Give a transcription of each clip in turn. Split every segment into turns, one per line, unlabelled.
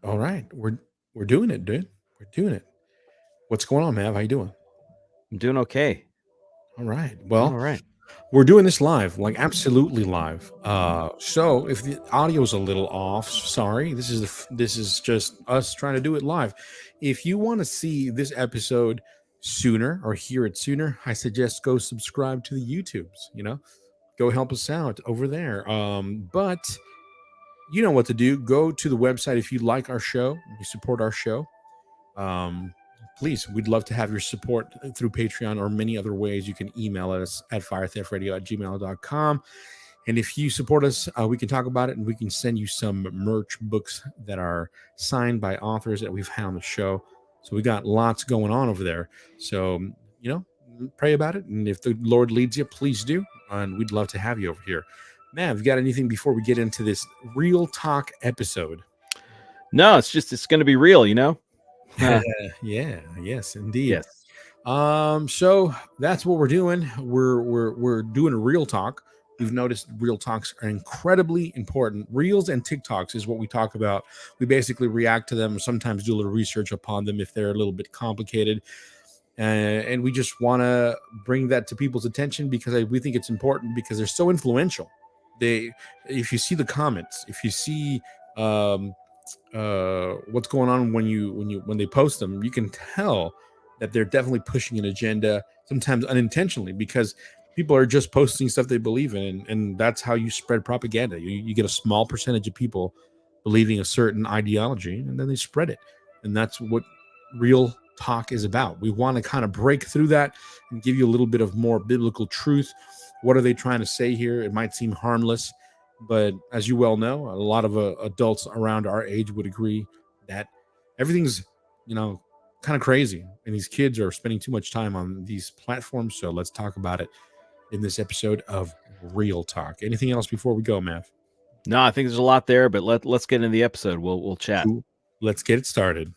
All right, we're doing it, dude. We're doing it. What's going on, Mav? How you doing?
I'm doing okay.
All right.
Doing
Well,
all right.
we're doing this live, like absolutely live. So if the audio is a little off, sorry. This is just us trying to do it live. If you want to see this episode sooner or hear it sooner, I suggest go subscribe to the YouTubes. Go help us out over there. But you know what to do. Go to the website if you like our show, you support our show. um, Please, we'd love to have your support through Patreon or many other ways. You can email us at firetheftradio@gmail.com. And if you support us, we can talk about it and we can send you some merch books that are signed by authors that we've had on the show. So we got lots going on over there. So, you know, pray about it. And if the Lord leads you, please do. And we'd love to have you over here. Man, have you got anything before we get into this Reel-tok episode?
No, it's going to be real, you know?
Yeah, yes, indeed.
Yes.
So that's what we're doing. We're doing a Reel-tok. We've noticed Reel-toks are incredibly important. Reels and TikToks is what we talk about. We basically react to them, sometimes do a little research upon them if they're a little bit complicated. And we just want to bring that to people's attention because we think it's important because they're so influential. If you see the comments, if you see um, what's going on when they post them, you can tell that they're definitely pushing an agenda, sometimes unintentionally, because people are just posting stuff they believe in, and that's how you spread propaganda. You get a small percentage of people believing a certain ideology, and then they spread it, and that's what real talk is about. We want to kind of break through that and give you a little bit of more biblical truth. What are they trying to say here? It might seem harmless, but as you well know, a lot of adults around our age would agree that everything's, kind of crazy. And these kids are spending too much time on these platforms. So let's talk about it in this episode of Reel-tok. Anything else before we go, Mav?
No, I think there's a lot there, but let's get into the episode. We'll chat.
Cool. Let's get it started.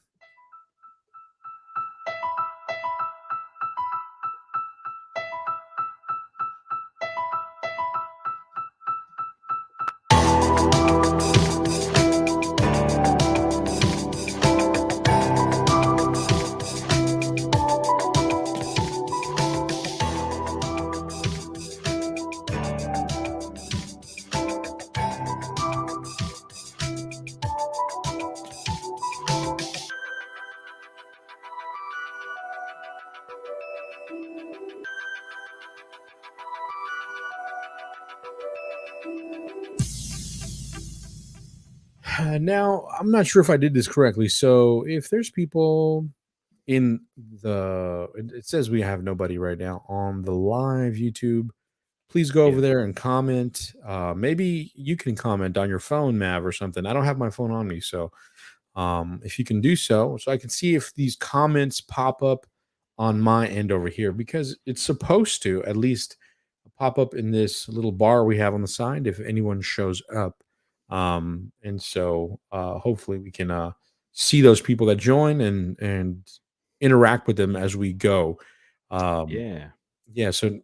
Now, I'm not sure if I did this correctly. So, if there's people in it says we have nobody right now on the live YouTube. Please go over
Yeah.
there and comment. Maybe you can comment on your phone, Mav, or something. I don't have my phone on me, so if you can do so I can see if these comments pop up on my end over here, because it's supposed to at least pop up in this little bar we have on the side if anyone shows up. And so hopefully we can see those people that join and interact with them as we go. Um,
Yeah.
yeah. So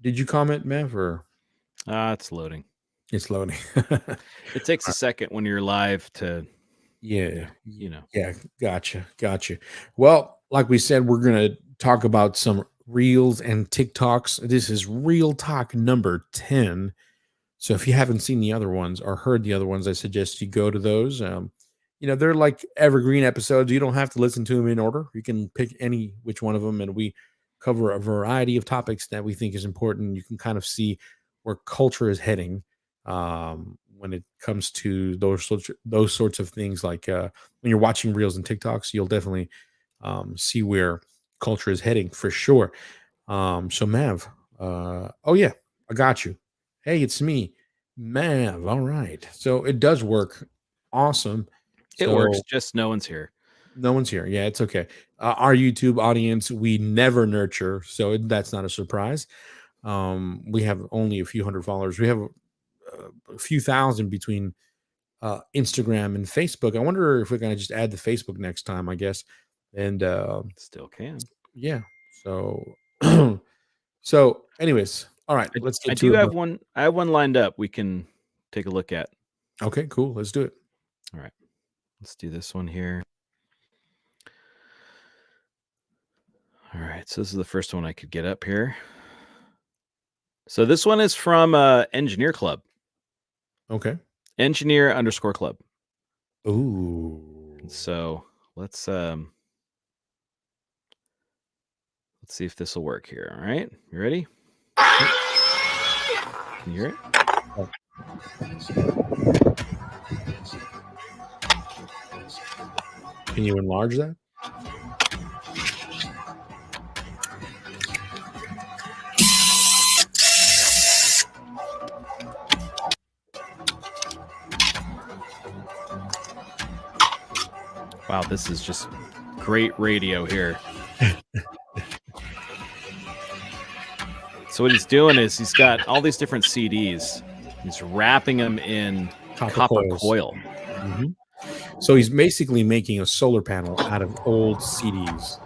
did you comment, Mav, or
It's loading.
it's loading?
It takes a second when you're live to,
Yeah,
yeah, you know.
yeah, gotcha. Well, like we said, we're gonna talk about some reels and TikToks. This is Real Talk number 10. So if you haven't seen the other ones or heard the other ones, I suggest you go to those. They're like evergreen episodes. You don't have to listen to them in order. You can pick any which one of them, and we cover a variety of topics that we think is important. You can kind of see where culture is heading when it comes to those sorts of things. Like when you're watching reels and TikToks, you'll definitely see where culture is heading for sure. So Mav, oh yeah, I got you. Hey, it's me, Mav. All right. So it does work. Awesome.
It works,
So
just no one's here.
no one's here. Yeah, it's okay. Our YouTube audience, we never nurture, so that's not a surprise. We have only a few hundred followers. We have a few thousand between Instagram and Facebook. I wonder if we're gonna just add the Facebook next time, I guess. And
Still can.
yeah. So anyways, all right, let's
I
get to
do
it.
have one. I have one lined up we can take a look at.
Okay, cool. Let's do it.
All right. Let's do this one here. All right, so this is the first one I could get up here. So this one is from Engineer Club.
Okay.
Engineer_club.
Ooh.
So let's see if this will work here. All right, you ready? Can you hear it?
Oh. Can you enlarge that?
Wow, this is just great radio here. So what he's doing is he's got all these different CDs. He's wrapping them in copper coil.
Mm-hmm. So he's basically making a solar panel out of old CDs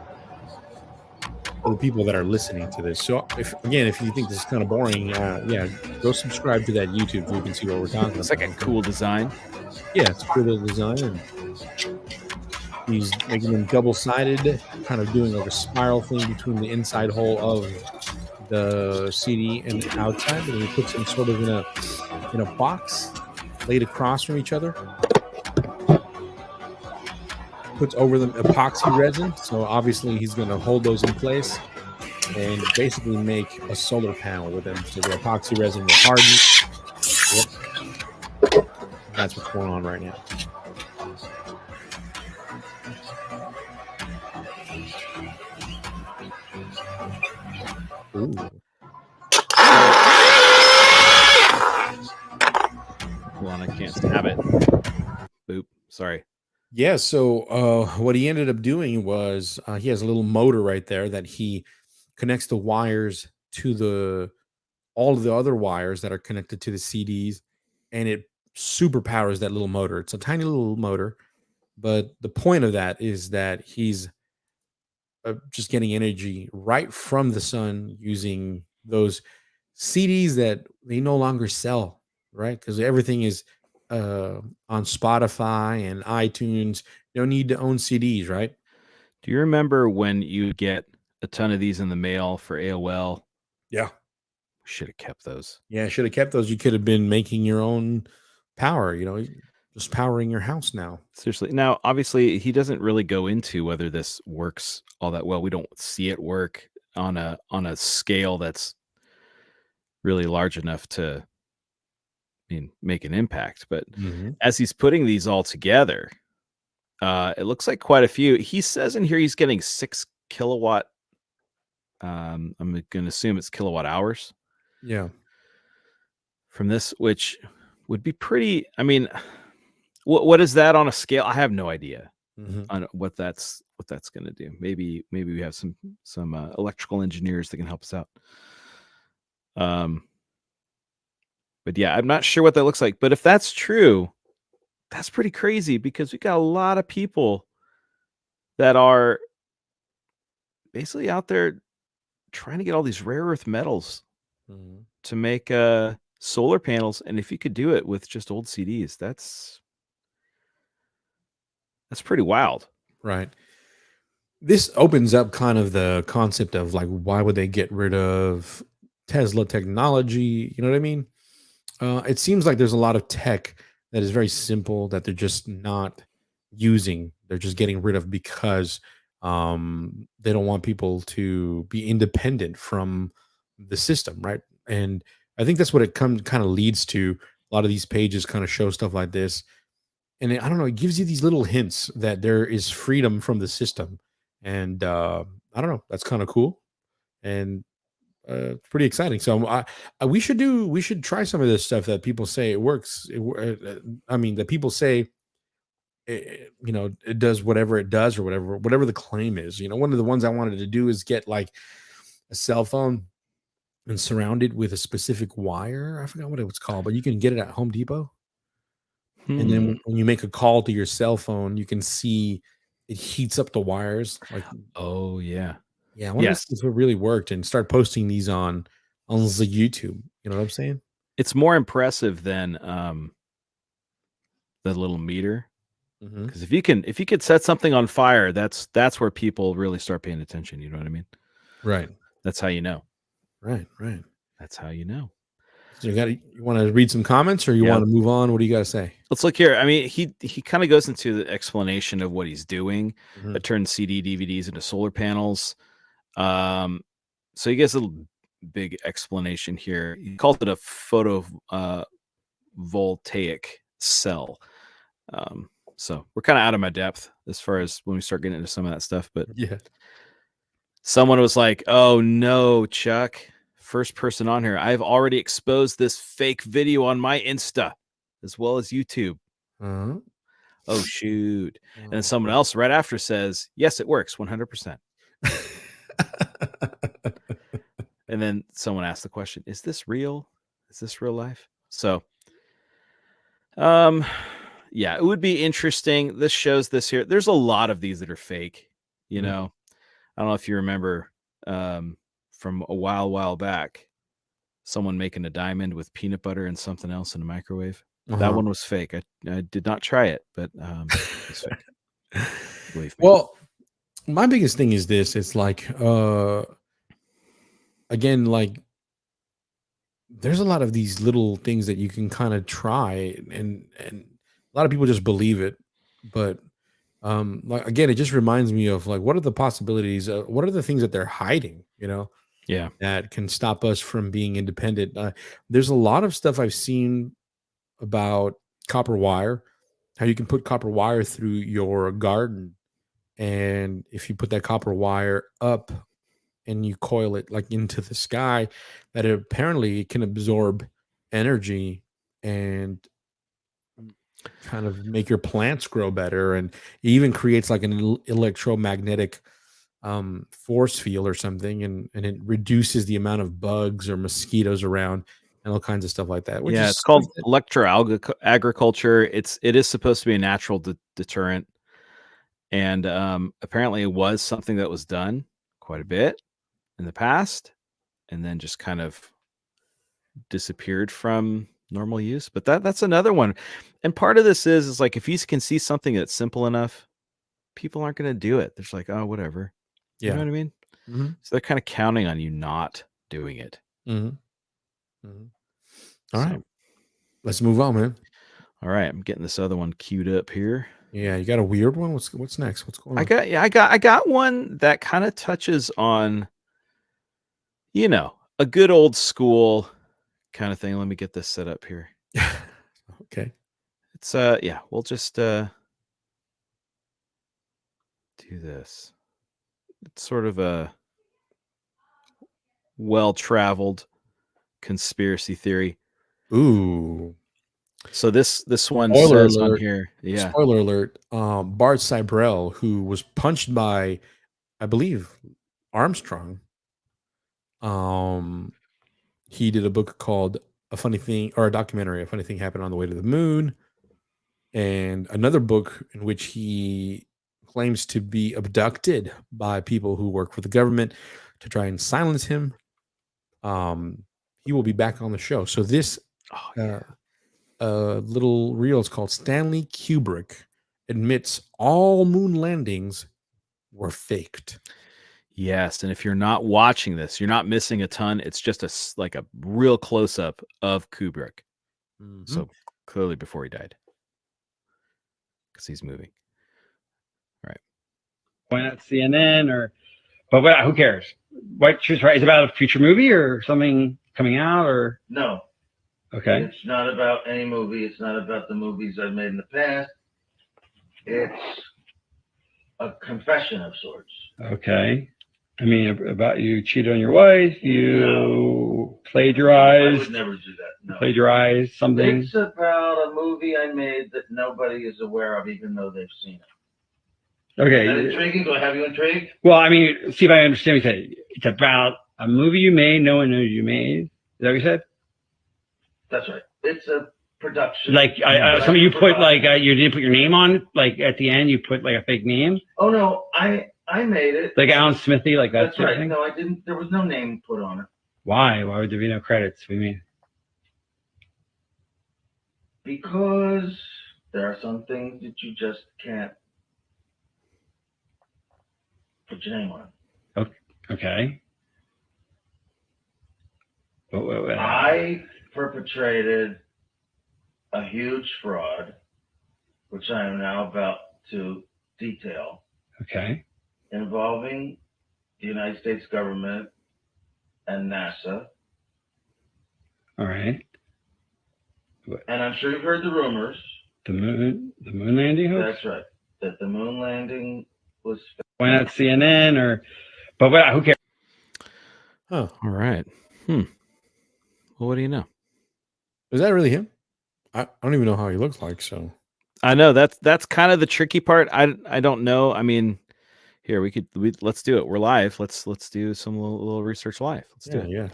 for the people that are listening to this. So if you think this is kind of boring, yeah, go subscribe to that YouTube so you can see what we're talking about.
It's like a cool design.
Yeah, it's a cool little design. And he's making them double-sided, kind of doing like a spiral thing between the inside hole of the CD and the outside, and he puts them sort of in a box laid across from each other. Puts over them epoxy resin, so obviously he's going to hold those in place and basically make a solar panel with them. So the epoxy resin will harden. Yep. That's what's going on right now. Ooh.
Hold on, I can't stab it. Boop. Sorry.
Yeah, so what he ended up doing was he has a little motor right there that he connects the wires to all of the other wires that are connected to the CDs, and it superpowers that little motor. It's a tiny little motor, but the point of that is that he's just getting energy right from the sun using those CDs that they no longer sell, right? Because everything is on Spotify and iTunes. You don't need to own CDs, right?
Do you remember when you get a ton of these in the mail for AOL?
Yeah.
Should have kept those.
Yeah, should have kept those. You could have been making your own power, just powering your house now.
Seriously. Now, obviously, he doesn't really go into whether this works all that well. We don't see it work on a scale that's really large enough to make an impact. But as he's putting these all together, it looks like quite a few. He says in here he's getting 6 kilowatt. I'm going to assume it's kilowatt hours.
Yeah.
From this, which would be pretty. I mean, what is that on a scale? I have no idea on what that's going to do. Maybe we have some electrical engineers that can help us out. But yeah, I'm not sure what that looks like. But if that's true, that's pretty crazy because we got a lot of people that are basically out there trying to get all these rare earth metals to make solar panels. And if you could do it with just old CDs, that's pretty wild.
Right. This opens up kind of the concept of like, why would they get rid of Tesla technology? You know what I mean? It seems like there's a lot of tech that is very simple that they're just not using. They're just getting rid of because they don't want people to be independent from the system, right? And I think that's what it kind of leads to. A lot of these pages kind of show stuff like this, and I don't know, it gives you these little hints that there is freedom from the system, and I don't know, that's kind of cool, and it's pretty exciting. So we should try some of this stuff that people say it works. I mean, that people say it does whatever it does or whatever the claim is. One of the ones I wanted to do is get like a cell phone and surround it with a specific wire. I forgot what it was called, but you can get it at Home Depot. And then when you make a call to your cell phone, you can see it heats up the wires. Like,
oh yeah,
yeah. I wonder if it really worked, and start posting these on the YouTube. You know what I'm saying?
It's more impressive than the little meter
Mhm.
Because if you could set something on fire, that's where people really start paying attention. You know what I mean?
Right.
That's how you know.
Right. Right.
That's how you know.
So you want to read some comments, or you want
Yep.
to move on? What do you got to say?
Let's look here. I mean, he kind of goes into the explanation of what he's doing.
Mhm.
It turns CD DVDs into solar panels. So he gives a little big explanation here. He calls it a voltaic cell. So we're kind of out of my depth as far as when we start getting into some of that stuff. But
Yeah.
someone was like, "Oh no, Chuck, first person on here. I've already exposed this fake video on my Insta as well as YouTube."
Uh-huh.
Oh shoot. And then
Oh,
someone else right after says, "Yes, it works 100%." And then someone asked the question, "Is this real? Is this real life?" So, um yeah, it would be interesting. This shows this here. There's a lot of these that are fake, you
Mhm.
know. I don't know if you remember from a while back, someone making a diamond with peanut butter and something else in a microwave. That
Uh-huh.
one was fake. I did not try it, but it was fake. Believe me.
Well, my biggest thing is this. It's like, again, like there's a lot of these little things that you can kind of try, and a lot of people just believe it. But like again, it just reminds me of like what are the possibilities? What are the things that they're hiding?
Yeah.
That can stop us from being independent. There's a lot of stuff I've seen about copper wire, how you can put copper wire through your garden. And if you put that copper wire up and you coil it like into the sky, that it apparently can absorb energy and kind of make your plants grow better. And it even creates like an electromagnetic force field or something, and it reduces the amount of bugs or mosquitoes around and all kinds of stuff like that, which
Yeah, it's
is
called agriculture. It is supposed to be a natural deterrent, and apparently it was something that was done quite a bit in the past, and then just kind of disappeared from normal use. But that's another one. And part of this is like if you can see something that's simple enough, people aren't going to do it. They're just like, oh, whatever. You know
yeah.
what I mean?
Hmm.
So they're kind of counting on you not doing it.
Hmm. Hmm. All right,
So,
let's move on, man.
all right, I'm getting this other one queued up here.
Yeah, you got a weird one. What's next? What's going on?
I got one that kind of touches on, a good old school kind of thing. Let me get this set up here.
Okay.
It's yeah, we'll just do this. It's sort of a well-traveled conspiracy theory.
Ooh.
So this one
Spoiler
says on
alert.
here, yeah.
Spoiler alert. Bart Cybrell, who was punched by, I believe, Armstrong. Um, he did a book called A Funny Thing, or a documentary, A Funny Thing Happened on the Way to the Moon, and another book in which he claims to be abducted by people who work for the government to try and silence him. Um, he will be back on the show. So this
Oh
uh,
yeah.
little reel is called Stanley Kubrick admits all moon landings were faked.
Yes, and if you're not watching this, you're not missing a ton. It's just like a real close up of Kubrick.
Mhm.
So clearly before he died, because he's moving. Right.
Why not CNN or? But what, who cares? White Truth Right is about a future movie or something coming out or
No,
okay.
it's not about any movie. It's not about the movies I've made in the past. It's a confession of sorts.
Okay. I mean about you cheated on your wife, you plagiarized.
I would never do that. No.
Plagiarized something.
It's about a movie I made that nobody is aware of, even though they've seen it.
Okay.
Is that intriguing? Do I have you intrigued?
Well, I mean, see if I understand what you said. It's about a movie you made, no one knows you made. Is that what you said?
That's right. It's a production.
Like some of you put like you didn't put your name on. Like at the end, you put like a fake name.
Oh no, I made it.
Like Alan Smithy, like that.
That's right. Thing? No, I didn't. There was no name put on it.
Why? Why would there be no credits? What do you mean?
Because There are some things that you just can't put your name on.
Okay.
I perpetrated a huge fraud, which I am now about to detail,
Okay.
involving the United States government and NASA.
All right.
And I'm sure you've heard the rumors.
The moon landing hoax.
That's right. That the moon landing was.
Why not CNN or? But who cares?
Oh, all right. Well, what do you know?
Is that really him? I don't even know how he looks like. So
I know that's kind of the tricky part. I don't know. I mean, here let's do it. We're live. Let's do some little research live. Let's do it.
Yeah.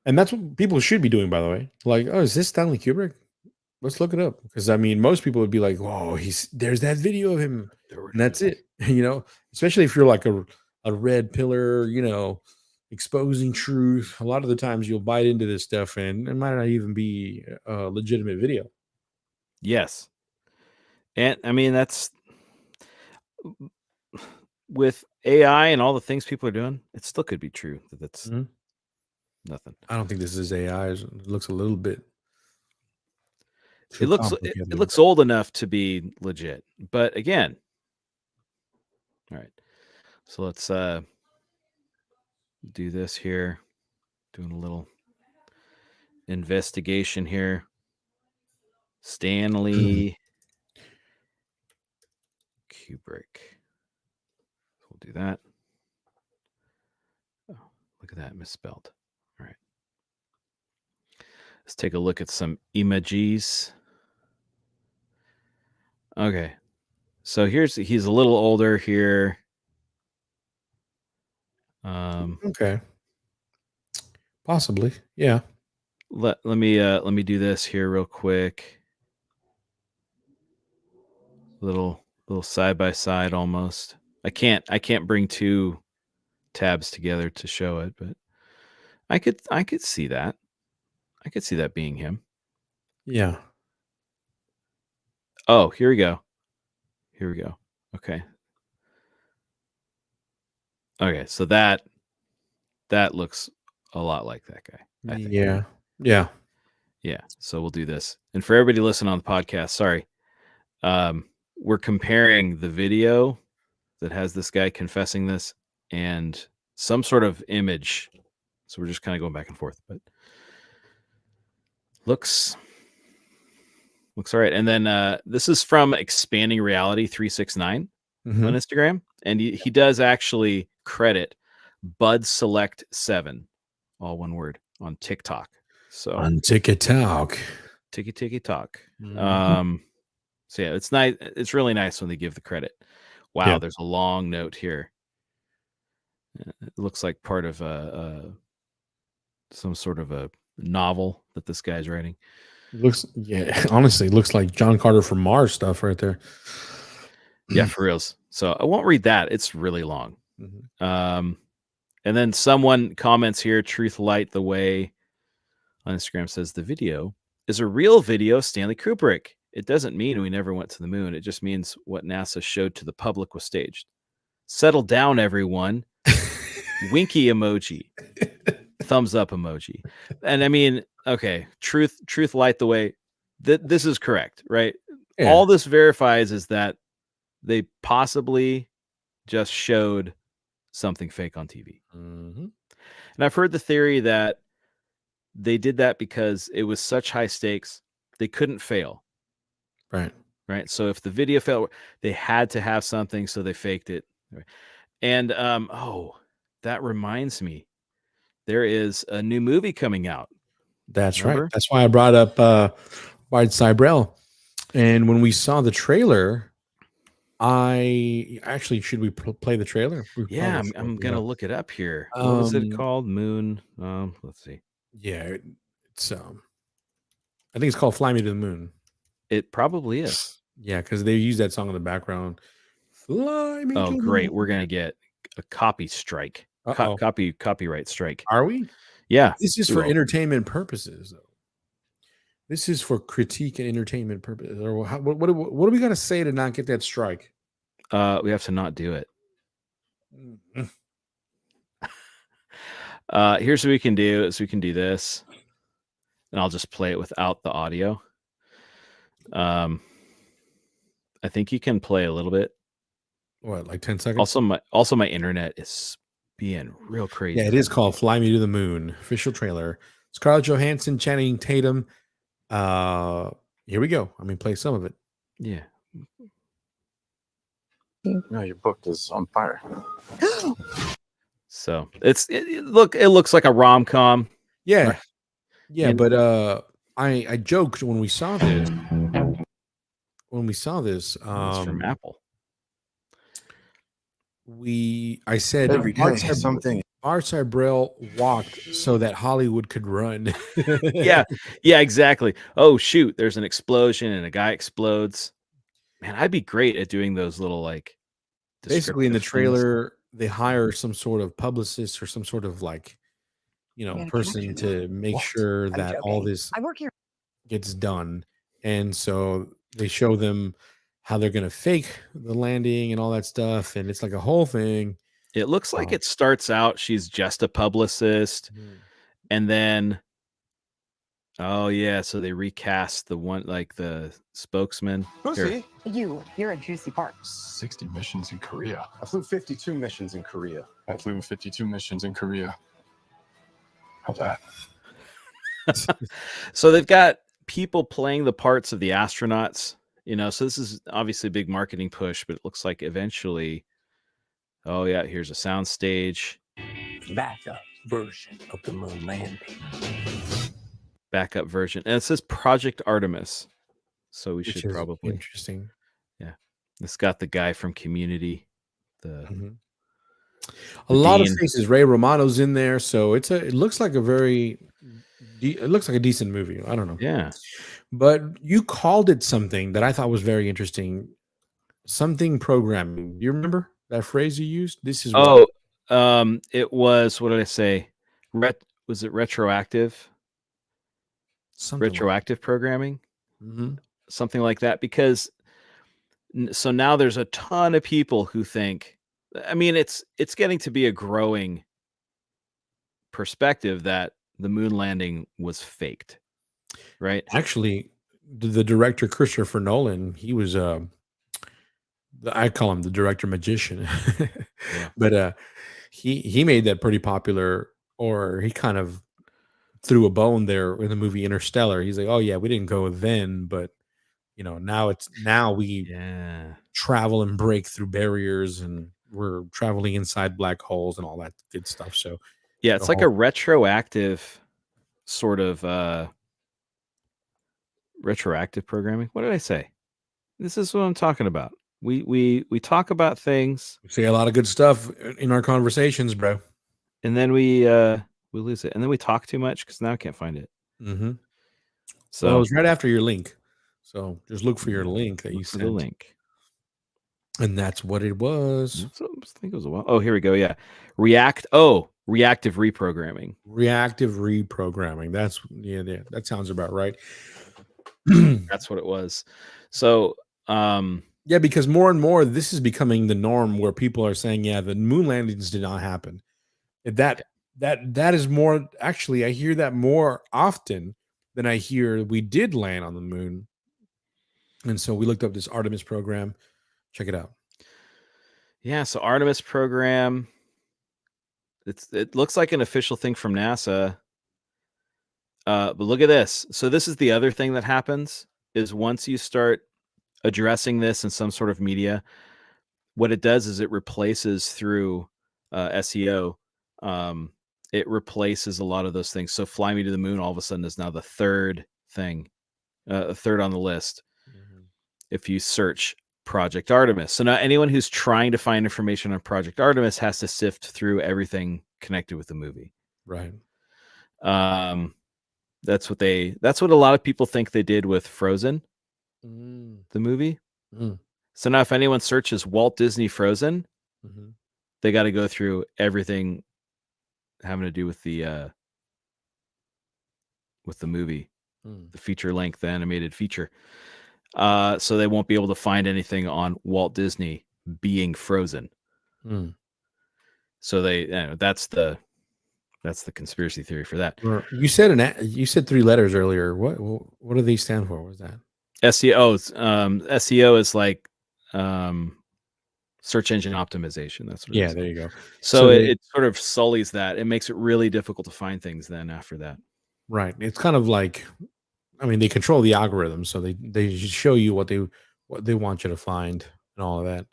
And that's what people should be doing, by the way. Like, oh, is this Stanley Kubrick? Let's look it up. Because I mean, most people would be like, "Whoa, there's that video of him," and that's it. Especially if you're like a red pillar, exposing truth. A lot of the times you'll bite into this stuff, and it might not even be a legitimate video.
Yes. And I mean, that's with AI and all the things people are doing, it still could be true that that's nothing.
I don't think this is AI. It looks a little bit.
It looks old enough to be legit. But again, all right. So let's do this here. Doing a little investigation here. Stanley Kubrick. We'll do that. Oh, look at that, misspelled. All right. Let's take a look at some emojis. Okay. So he's a little older here.
Okay. Possibly. Yeah.
Let me do this here real quick. Little side by side almost. I can't bring two tabs together to show it, but I could see that. I could see that being him.
Yeah.
Oh, here we go. Okay. Okay, so that looks a lot like that guy, I think.
Yeah.
Yeah. So we'll do this. And for everybody listening on the podcast, sorry. We're comparing the video that has this guy confessing this and some sort of image. So we're just kind of going back and forth, but looks all right. And then this is from Expanding Reality 369 on Instagram. And he does actually credit Bud Select 7, all one word, on TikTok. So
on TikTok.
TikTok. So yeah, it's nice. It's really nice when they give the credit. Wow,
Yeah.
There's a long note here. It looks like part of some sort of a novel that this guy's writing.
Honestly, looks like John Carter from Mars stuff right there.
Yeah, for reals. So I won't read that. It's really long. And then someone comments here, Truth Light the Way on Instagram says the video is a real video of Stanley Kubrick. It doesn't mean we never went to the moon. It just means what NASA showed to the public was staged. Settle down, everyone. Winky emoji. Thumbs up emoji. And I mean, okay, truth light the way. This is correct, right? Yeah. All this verifies is that they possibly just showed something fake on TV. And I've heard the theory that they did that because it was such high stakes, they couldn't fail. Right. So if the video failed, they had to have something, so they faked it. And that reminds me, there is a new movie coming out.
That's right. That's why I brought up White Cybrell. And when we saw the trailer, should we play the trailer?
Yeah, I'm gonna look it up here. What was it called? Moon. Let's see.
Yeah, it's I think it's called "Fly Me to the Moon."
It probably is.
Yeah, because they use that song in the background. Fly me.
Oh, great! We're gonna get a copy strike. Copyright strike.
Are we?
Yeah.
This is for entertainment purposes, though. This is for critique and entertainment purposes. Or what do we got to say to not get that strike?
We have to not do it.
Mhm.
Here's what we can do is we can do this, and I'll just play it without the audio. I think you can play a little bit.
What, like 10 seconds?
Also my internet is being real crazy.
Yeah, it is called Fly Me to the Moon. Official trailer. Scarlett Johansson, Channing Tatum. Here we go. I'm gonna play some of it.
Yeah.
No, your book is on fire.
So it looks like a rom-com.
Yeah.
Right.
Yeah,
And-
but I joked when we saw this.
It's from Apple.
I said
Every day, something.
Marcel Brel walked so that Hollywood could run.
Yeah, exactly. Oh shoot, there's an explosion and a guy explodes. Man, I'd be great at doing those little like
Basically in the
descriptive things.
trailer, they hire some sort of publicist or some sort of like, person to make sure that all this
I work here.
gets done. And so they show them how they're going to fake the landing and all that stuff. And it's like a whole thing.
It looks like it starts out she's just a publicist, and then oh yeah, so they recast the one like the spokesman. Here.
You're a juicy part.
60 missions in Korea.
I flew 52 missions in Korea.
I flew 52 missions in Korea. How's that?
So they've got people playing the parts of the astronauts, so this is obviously a big marketing push, but it looks like eventually, oh yeah, here's a sound stage.
Backup version of the moon landing.
Backup version. And it says Project Artemis. So we
Which
should
is
probably.
interesting.
Yeah. It's got the guy from Community.
A lot of faces. Ray Romano's in there, so it looks like a decent movie. I don't know.
Yeah.
But you called it something that I thought was very interesting. Something programming. Do you remember that phrase you used? This is
it was, what did I say? Was it retroactive? Retroactive programming? Something like that, because so now there's a ton of people who think, I mean, it's getting to be a growing perspective that the moon landing was faked, right?
Actually, the director Christopher Nolan, he was I call him the director magician. But he made that pretty popular, or he kind of threw a bone there in the movie Interstellar. He's like, oh yeah, we didn't go then, but now we travel and break through barriers, and we're traveling inside black holes and all that good stuff. So
yeah, it's like a retroactive sort of retroactive programming. What did I say? This is what I'm talking about. We talk about things.
We say a lot of good stuff in our conversations, bro.
And then we lose it. And then we talk too much because now I can't find it. So
it was right after your link. So just look for your link that you sent.
The link.
And that's what it was.
I think it was a while. Oh, here we go. Yeah. Reactive reprogramming.
Reactive reprogramming. That sounds about right.
That's what it was. So
yeah, because more and more this is becoming the norm, where people are saying, yeah, the moon landings did not happen. That is more, actually, I hear that more often than I hear we did land on the moon. And so we looked up this Artemis program. Check it out.
Yeah, so Artemis program. It looks like an official thing from NASA. But look at this. So this is the other thing that happens is once you start addressing this in some sort of media, what it does is it replaces through SEO. It replaces a lot of those things. So Fly Me to the Moon all of a sudden is now the third thing, third on the list. If you search Project Artemis. So now anyone who's trying to find information on Project Artemis has to sift through everything connected with the movie.
Right.
That's what a lot of people think they did with Frozen, the movie. So now if anyone searches Walt Disney Frozen, they got to go through everything having to do with the movie. the feature-length animated feature. So they won't be able to find anything on Walt Disney being frozen. So that's the conspiracy theory for that.
You said 3 letters earlier. What do they stand for? What was that?
SEO. SEO is like search engine optimization. That's what it is.
There you go.
So it sort of sullies that. It makes it really difficult to find things then after that.
Right. It's kind of like, I mean, they control the algorithm, so they show you what they want you to find and all of that.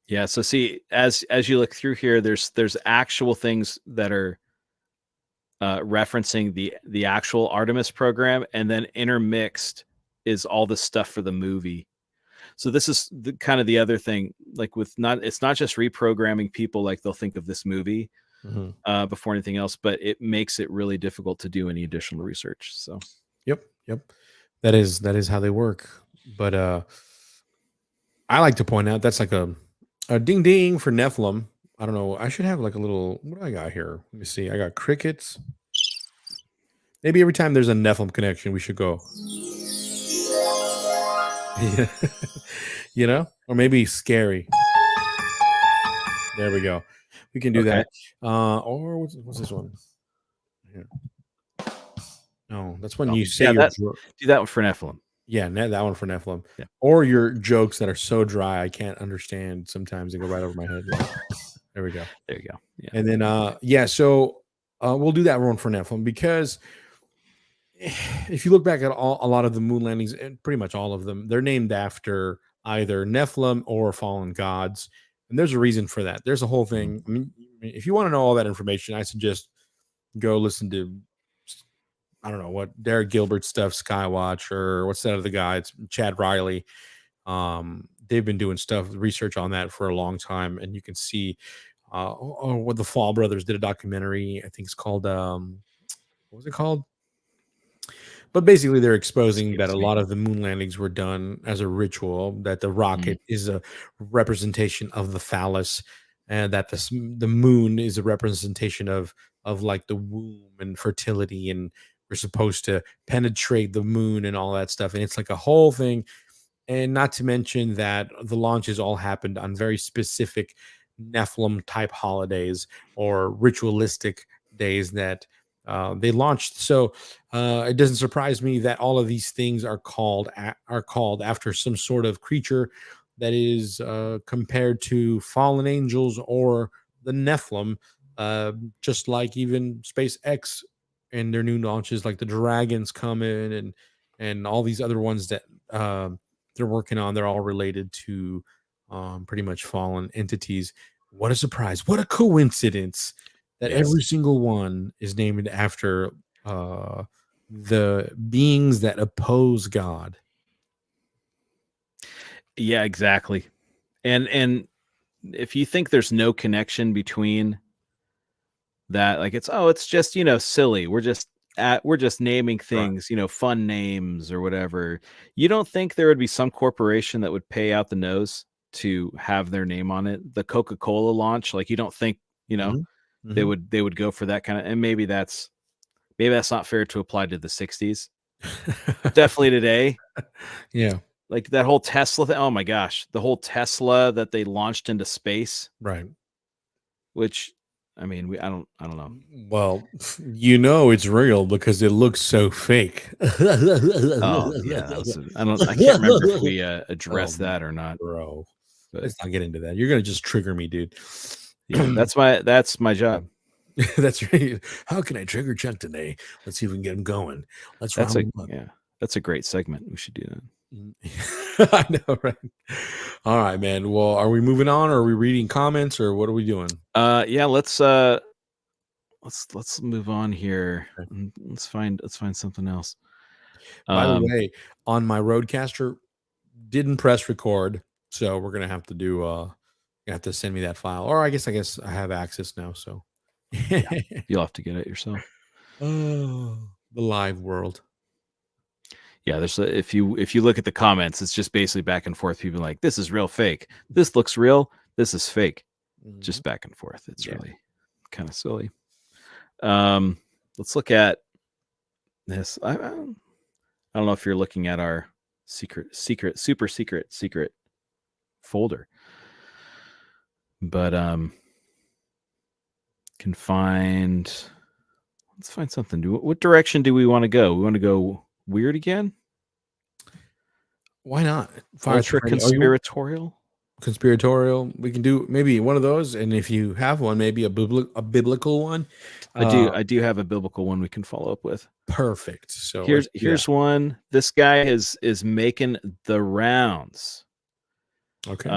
Yeah. So see, as you look through here, there's actual things that are referencing the actual Artemis program, and then intermixed is all the stuff for the movie. So this is kind of the other thing, like it's not just reprogramming people, like they'll think of this movie before anything else, but it makes it really difficult to do any additional research. So
yep, that is how they work. But I like to point out that's like a ding ding for Nephilim. I don't know. I should have like a little. What do I got here? Let me see. I got crickets. Maybe every time there's a Nephilim connection, we should go. Yeah. Or maybe scary. There we go. We can do that. Or what's this one? Here. No, that's when you say
do that one for Nephilim.
Yeah, that one for Nephilim.
Yeah.
Or your jokes that are so dry I can't understand sometimes they go right over my head. There we go.
There you go. Yeah.
And then so we'll do that one for Nephilim, because if you look back at a lot of the moon landings, and pretty much all of them, they're named after either Nephilim or fallen gods. And there's a reason for that. There's a whole thing. I mean, if you want to know all that information, I suggest go listen to, I don't know what, Derek Gilbert stuff, Skywatch, or what's that other guy? It's Chad Riley. They've been doing research on that for a long time. And you can see what the Fall Brothers did a documentary. I think it's called, what was it called? But basically, they're exposing that a lot of the moon landings were done as a ritual, that the rocket is a representation of the phallus, and that the moon is a representation of like the womb and fertility, and we're supposed to penetrate the moon and all that stuff. And it's like a whole thing. And not to mention that the launches all happened on very specific Nephilim type holidays or ritualistic days that they launched. So it doesn't surprise me that all of these things are called after some sort of creature that is compared to fallen angels or the Nephilim, just like even SpaceX and their new launches, like the Dragons coming and all these other ones that they're working on. They're all related to pretty much fallen entities. What a surprise! What a coincidence that every single one is named after the beings that oppose God.
Yeah, exactly. And if you think there's no connection between that, like it's just, silly. We're just naming things, fun names or whatever. You don't think there would be some corporation that would pay out the nose to have their name on it? The Coca-Cola launch, like you don't think, they would go for that kind of, and maybe that's not fair to apply to the 60s. Definitely today.
Yeah.
Like that whole Tesla thing. Oh my gosh. The whole Tesla that they launched into space.
Right.
Which, I mean, I don't know.
Well, it's real because it looks so fake.
Oh yeah. I can't remember if we addressed that or not.
Bro. But let's not get into that. You're going to just trigger me, dude.
Yeah, that's my job.
That's right. How can I trigger Chuck today? Let's see if we can get him going.
That's a great segment. We should do that.
I know, right? All right, man. Well, are we moving on, or are we reading comments, or what are we doing?
Yeah, let's move on here. Okay. Let's find something else.
By the way, on my Rodecaster, didn't press record, so we're gonna have to do. You have to send me that file, or I guess I have access now. So
yeah, you'll have to get it yourself.
Oh, the live world.
Yeah, there's if you look at the comments, it's just basically back and forth. People like, this is real, fake. This looks real. This is fake. Just back and forth. It's really kind of silly. Let's look at this. I don't know if you're looking at our super secret folder, but can find. Let's find something. What direction do we want to go? We want to go weird again?
Why not?
Ultra conspiratorial?
Conspiratorial. We can do maybe one of those, and if you have one, maybe a biblical one.
I do have a biblical one we can follow up with.
Perfect. So
here's one. This guy is making the rounds.
Okay.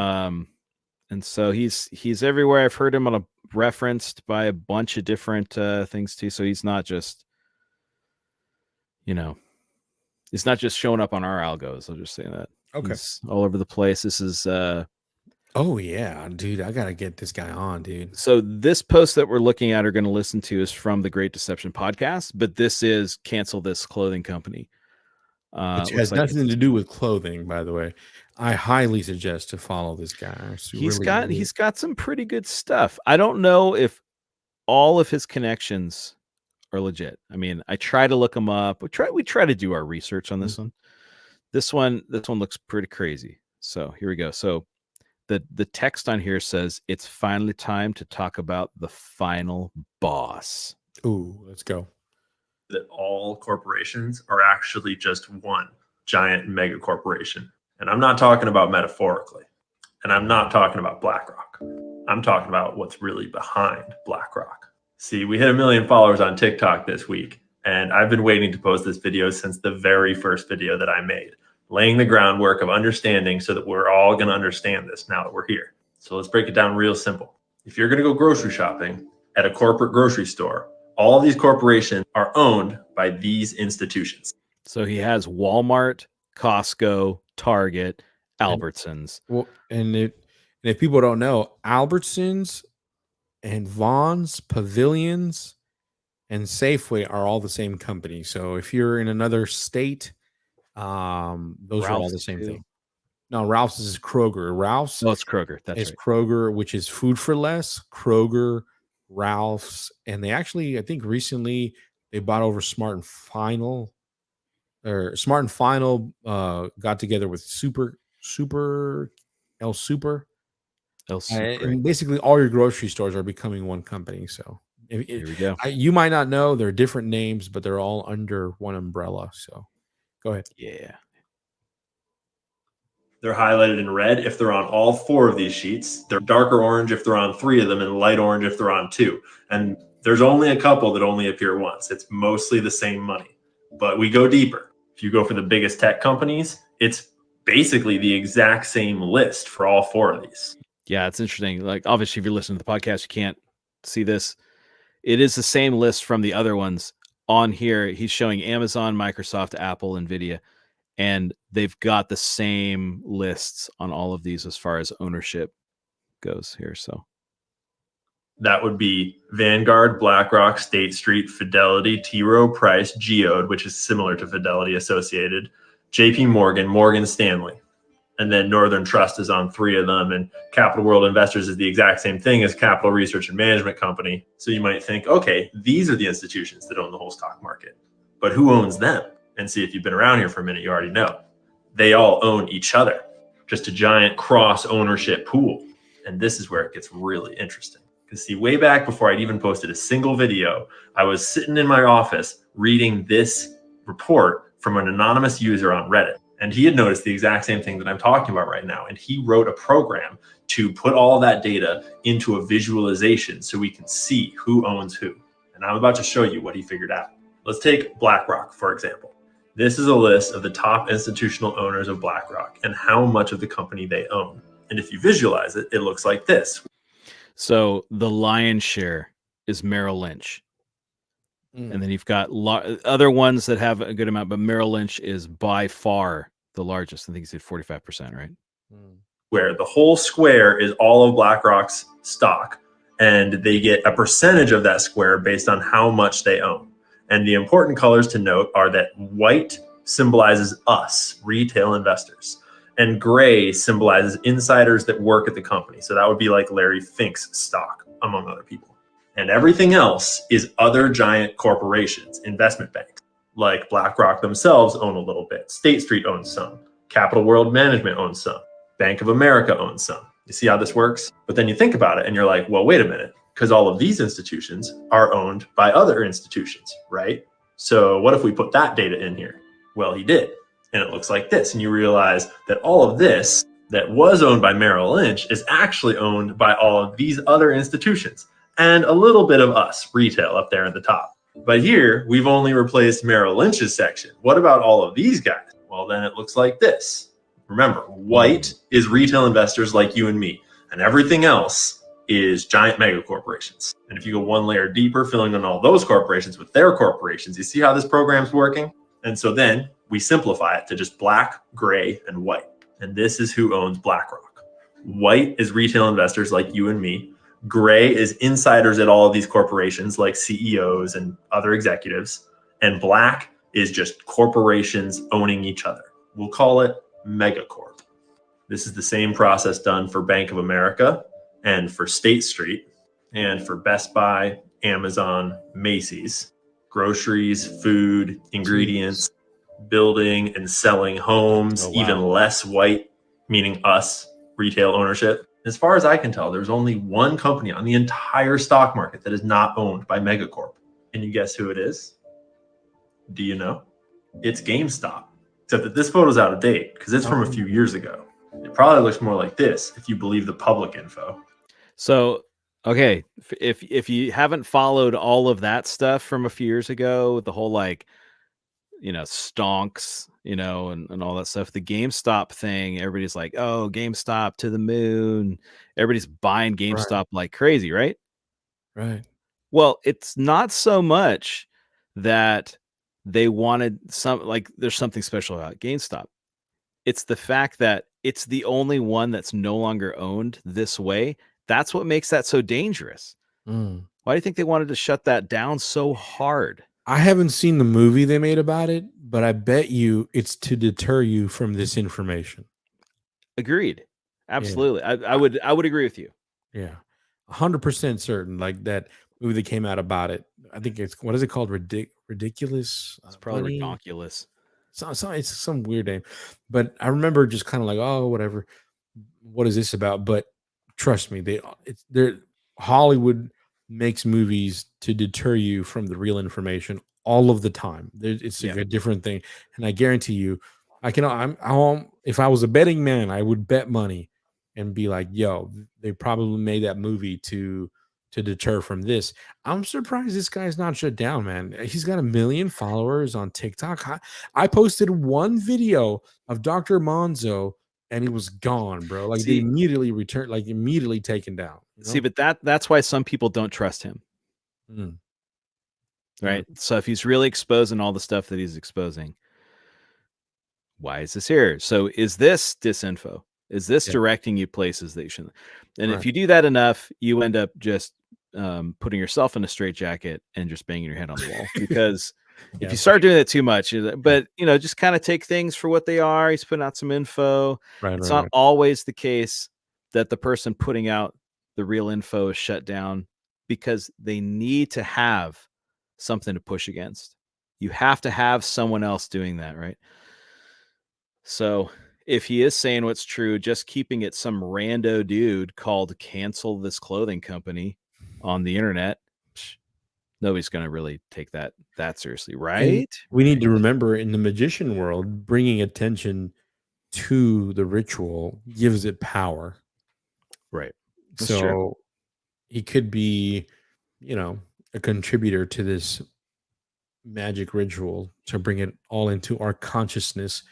And so he's everywhere. I've heard him referenced by a bunch of different things too. So he's not just, he's not just showing up on our algos. I'll just say that.
Okay.
He's all over the place. This is
oh yeah, dude. I gotta get this guy on, dude.
So this post that we're looking at or going to listen to is from the Great Deception podcast, but this is Cancel This Clothing Company.
Which has nothing to do with clothing, by the way. I highly suggest to follow this guy.
He's got some pretty good stuff. I don't know if all of his connections are legit. I mean, I try to look them up. We try to do our research on this one. This one looks pretty crazy. So here we go. So the text on here says it's finally time to talk about the final boss.
Ooh, let's go.
That all corporations are actually just one giant mega corporation. And I'm not talking about metaphorically. And I'm not talking about BlackRock. I'm talking about what's really behind BlackRock. See, we hit 1 million followers on TikTok this week. And I've been waiting to post this video since the very first video that I made, laying the groundwork of understanding so that we're all going to understand this now that we're here. So let's break it down real simple. If you're going to go grocery shopping at a corporate grocery store, all of these corporations are owned by these institutions.
So he has Walmart, Costco, Target, Albertsons.
And if people don't know, Albertsons and Vaughn's, Pavilions, and Safeway are all the same company. So if you're in another state, those are all the same thing. No, Ralph's is Kroger. Ralph's.
Oh, it's Kroger. That's right.
Kroger, which is Food for Less. Kroger, Ralph's, and they actually, I think recently they bought over Smart and Final. Smart and Final got together with El Super, and basically all your grocery stores are becoming one company. So
here we go.
You might not know they're different names, but they're all under one umbrella. So go ahead.
Yeah.
They're highlighted in red if they're on all 4 of these sheets. They're darker orange if they're on 3 of them, and light orange if they're on 2. And there's only a couple that only appear once. It's mostly the same money. But we go deeper. If you go for the biggest tech companies, it's basically the exact same list for all 4 of these.
Yeah, it's interesting. Like, obviously, if you're listening to the podcast, you can't see this. It is the same list from the other ones. On here, he's showing Amazon, Microsoft, Apple, NVIDIA. And they've got the same lists on all of these as far as ownership goes here. So
that would be Vanguard, BlackRock, State Street, Fidelity, T. Rowe Price, Geode, which is similar to Fidelity Associated, JP Morgan, Morgan Stanley. And then Northern Trust is on 3 of them. And Capital World Investors is the exact same thing as Capital Research and Management Company. So you might think, okay, these are the institutions that own the whole stock market. But who owns them? And see, if you've been around here for a minute, you already know. They all own each other. Just a giant cross ownership pool. And this is where it gets really interesting. Because see, way back before I'd even posted a single video, I was sitting in my office reading this report from an anonymous user on Reddit. And he had noticed the exact same thing that I'm talking about right now. And he wrote a program to put all that data into a visualization so we can see who owns who. And I'm about to show you what he figured out. Let's take BlackRock, for example. This is a list of the top institutional owners of BlackRock and how much of the company they own. And if you visualize it, it looks like this.
So the lion's share is Merrill Lynch. And then you've got other ones that have a good amount, but Merrill Lynch is by far the largest. I think he said 45%, right?
Where the whole square is all of BlackRock's stock, and they get a percentage of that square based on how much they own. And the important colors to note are that white symbolizes us, retail investors, and gray symbolizes insiders that work at the company. So that would be like Larry Fink's stock, among other people. And everything else is other giant corporations, investment banks. like BlackRock themselves own a little bit. State Street owns some. Capital World Management owns some. Bank of America owns some. You see how this works? But then you think about it and you're like, well, wait a minute, because all of these institutions are owned by other institutions, right? So what if we put that data in here? Well, he did. And it looks like this. And you realize that all of this that was owned by Merrill Lynch is actually owned by all of these other institutions and a little bit of us, retail, up there at the top. But here, we've only replaced Merrill Lynch's section. What about all of these guys? Well, then it looks like this. Remember, white is retail investors like you and me, and everything else is giant mega corporations. And if you go one layer deeper, filling in all those corporations with their corporations, you see how this program's working? And so then we simplify it to just black, gray, and white. And this is who owns BlackRock. White is retail investors like you and me. Gray is insiders at all of these corporations like CEOs and other executives. And black is just corporations owning each other. We'll call it megacorp. This is the same process done for Bank of America and for State Street and for Best Buy, Amazon, Macy's. Groceries, food, ingredients, building and selling homes, even less white, meaning us, retail ownership. As far as I can tell, there's only one company on the entire stock market that is not owned by megacorp. Can you guess who it is? Do you know? It's GameStop. Except that this photo's out of date because it's from a few years ago. It probably looks more like this if you believe the public info.
So, okay, if you haven't followed all of that stuff from a few years ago, the whole stonks, and all that stuff, the GameStop thing, everybody's like, oh, GameStop to the moon. Everybody's buying GameStop like crazy, right?
Right.
Well, it's not so much that they wanted there's something special about GameStop. It's the fact that it's the only one that's no longer owned this way. That's what makes that so dangerous. Why do you think they wanted to shut that down so hard?
I haven't seen the movie they made about it, but I bet you it's to deter you from this information.
Agreed. Absolutely. Yeah. I would agree with you.
Yeah. 100% certain. Like that movie that came out about it. I think what is it called? Ridiculous?
It's probably Redonkulous.
It's some weird name. But I remember just kind of like, oh, whatever. What is this about? But trust me, Hollywood makes movies to deter you from the real information all of the time. It's a different thing. And I guarantee you, if I was a betting man, I would bet money and be like, yo, they probably made that movie to deter from this. I'm surprised this guy's not shut down, man. He's got 1 million followers on TikTok. I posted one video of Dr. Monzo and he was gone, bro. Like they immediately returned, like immediately taken down.
See, but that's why some people don't trust him. Right. So if he's really exposing all the stuff that he's exposing, why is this here? So is this disinfo? Is this directing you places that you shouldn't? And if you do that enough, you end up just putting yourself in a straitjacket and just banging your head on the wall. Because if you start doing that too much, but just kind of take things for what they are. He's putting out some info. It's not always the case that the person putting out the real info is shut down because they need to have something to push against. You have to have someone else doing that, right? So if he is saying what's true, just keeping it some rando dude called cancel this clothing company on the internet, nobody's going to really take that seriously, right?
And we need to remember in the magician world, bringing attention to the ritual gives it power.
Right.
That's true. He could be, a contributor to this magic ritual to bring it all into our consciousness,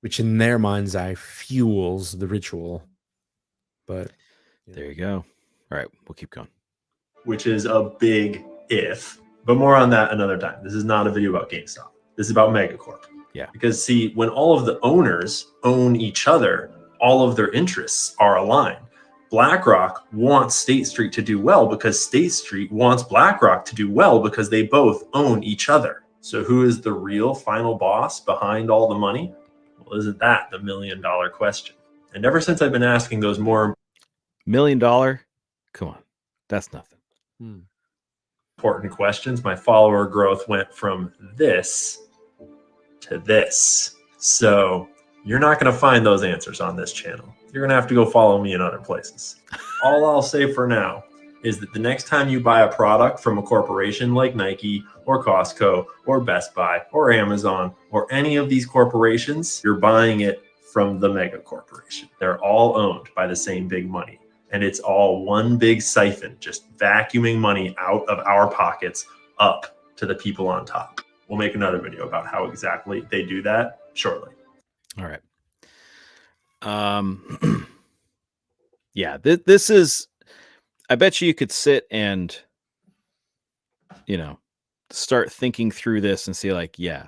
which in their mind's eye fuels the ritual. But
there you go. All right, we'll keep going.
Which is a big if, but more on that another time. This is not a video about GameStop. This is about Megacorp.
Yeah.
Because see, when all of the owners own each other, all of their interests are aligned. BlackRock wants State Street to do well because State Street wants BlackRock to do well because they both own each other. So who is the real final boss behind all the money? Well, isn't that the $1 million question? And ever since I've been asking those more
$1 million, come on, that's nothing.
Important questions, my follower growth went from this to this. So you're not going to find those answers on this channel. You're going to have to go follow me in other places. All I'll say for now is that the next time you buy a product from a corporation like Nike or Costco or Best Buy or Amazon or any of these corporations, you're buying it from the mega corporation. They're all owned by the same big money. And it's all one big siphon, just vacuuming money out of our pockets up to the people on top. We'll make another video about how exactly they do that shortly.
All right. Yeah, this is, I bet you could sit and, start thinking through this and see like, yeah,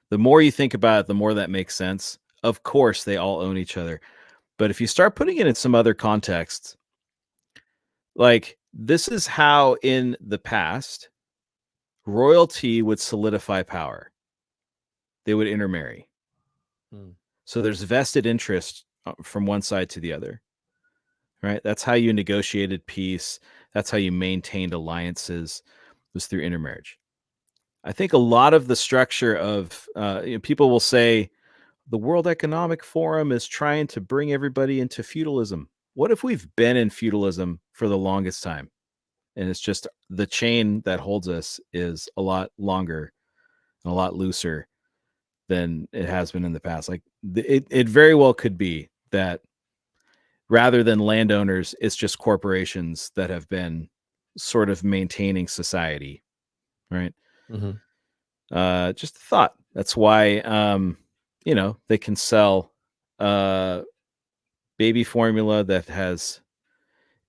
the more you think about it, the more that makes sense. Of course, they all own each other. But if you start putting it in some other context, like this is how in the past, royalty would solidify power. They would intermarry. So there's vested interest from one side to the other, right? That's how you negotiated peace. That's how you maintained alliances, was through intermarriage. I think a lot of the structure of people will say the World Economic Forum is trying to bring everybody into feudalism. What if we've been in feudalism for the longest time? And it's just the chain that holds us is a lot longer and a lot looser than it has been in the past. Like it very well could be that rather than landowners, it's just corporations that have been sort of maintaining society, right? Just a thought. That's why, they can sell baby formula that has